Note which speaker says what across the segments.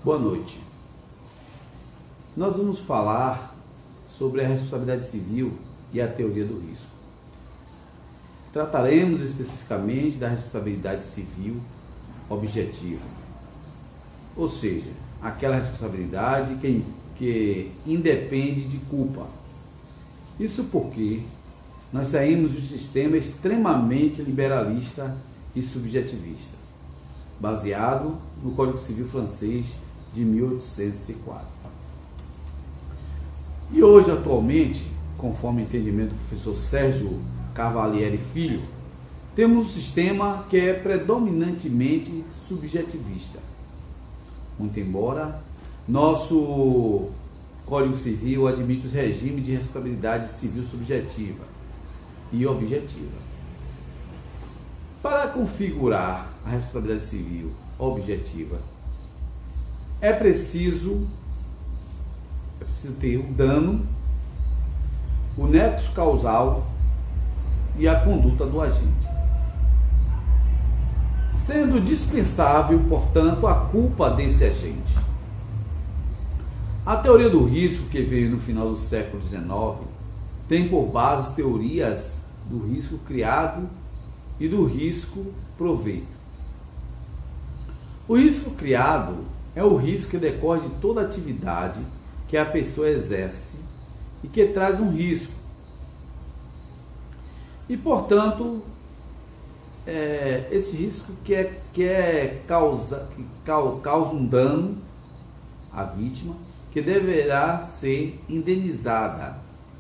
Speaker 1: Boa noite. Nós vamos falar sobre a responsabilidade civil e a teoria do risco. Trataremos especificamente da responsabilidade civil objetiva, ou seja, aquela responsabilidade que independe de culpa. Isso porque nós saímos de um sistema extremamente liberalista e subjetivista, baseado no Código Civil francês de 1804. E hoje, atualmente, conforme o entendimento do professor Sérgio Cavalieri Filho, temos um sistema que é predominantemente subjetivista. Muito embora nosso Código Civil admite os regimes de responsabilidade civil subjetiva e objetiva. Para configurar a responsabilidade civil objetiva, é preciso ter o dano, o nexo causal e a conduta do agente, sendo dispensável, portanto, a culpa desse agente. A teoria do risco, que veio no final do século XIX, tem por base as teorias do risco criado e do risco proveito. O risco criado é o risco que decorre de toda atividade que a pessoa exerce e que traz um risco. E, portanto, esse risco causa um dano à vítima que deverá ser indenizada.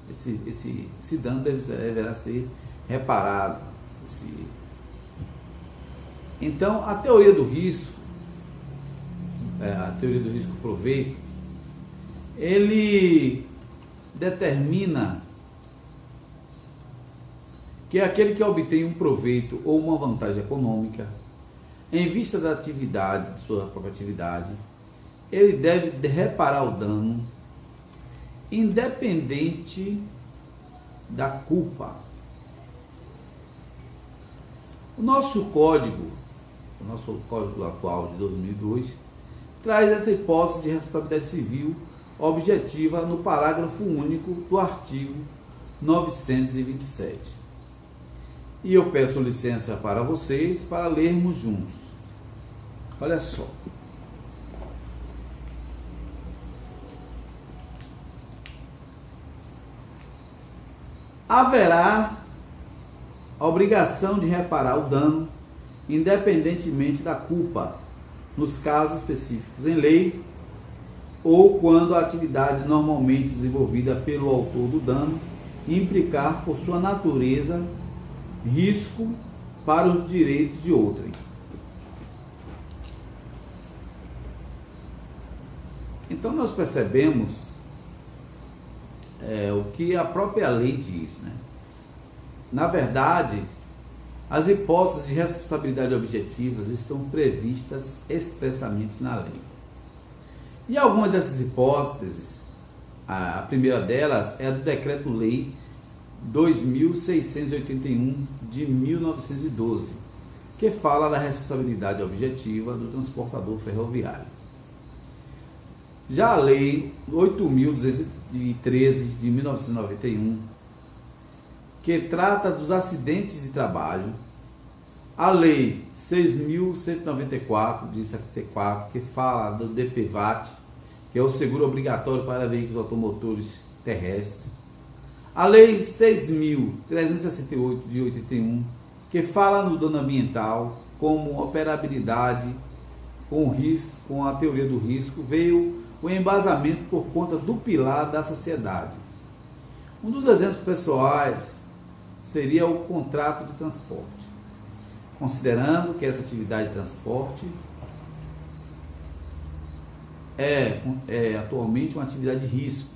Speaker 1: Esse dano deverá ser reparado. Então, a teoria do risco, a teoria do risco-proveito, ele determina que aquele que obtém um proveito ou uma vantagem econômica em vista da atividade, de sua própria atividade, ele deve reparar o dano independente da culpa. O nosso código atual de 2002 traz essa hipótese de responsabilidade civil objetiva no parágrafo único do artigo 927. E eu peço licença para vocês para lermos juntos. Olha só. Haverá a obrigação de reparar o dano, independentemente da culpa, nos casos específicos em lei, ou quando a atividade normalmente desenvolvida pelo autor do dano implicar, por sua natureza, risco para os direitos de outrem. Então nós percebemos o que a própria lei diz, né? Na verdade, as hipóteses de responsabilidade objetivas estão previstas expressamente na lei. E algumas dessas hipóteses, a primeira delas é a do Decreto-Lei 2.681 de 1912, que fala da responsabilidade objetiva do transportador ferroviário. Já a Lei 8.213 de 1991, que trata dos acidentes de trabalho, a Lei 6.194 de 74, que fala do DPVAT, que é o seguro obrigatório para veículos automotores terrestres, a Lei 6.368 de 81, que fala no dano ambiental, como operabilidade com a teoria do risco, veio o embasamento por conta do pilar da sociedade. Um dos exemplos pessoais seria o contrato de transporte, considerando que essa atividade de transporte é atualmente uma atividade de risco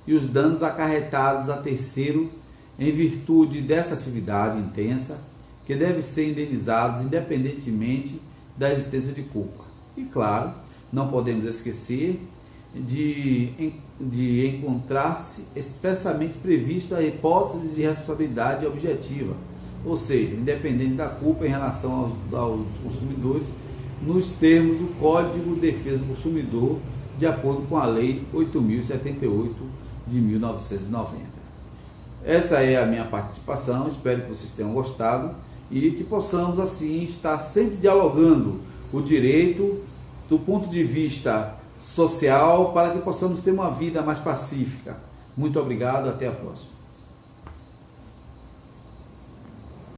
Speaker 1: e os danos acarretados a terceiro em virtude dessa atividade intensa que devem ser indenizados independentemente da existência de culpa. E claro, não podemos esquecer de encontrar-se expressamente previsto a hipótese de responsabilidade objetiva, ou seja, independente da culpa em relação aos consumidores, nos termos do Código de Defesa do Consumidor, de acordo com a Lei 8.078 de 1990. Essa é a minha participação, espero que vocês tenham gostado e que possamos assim estar sempre dialogando o direito do ponto de vista social para que possamos ter uma vida mais pacífica. Muito obrigado, até a próxima.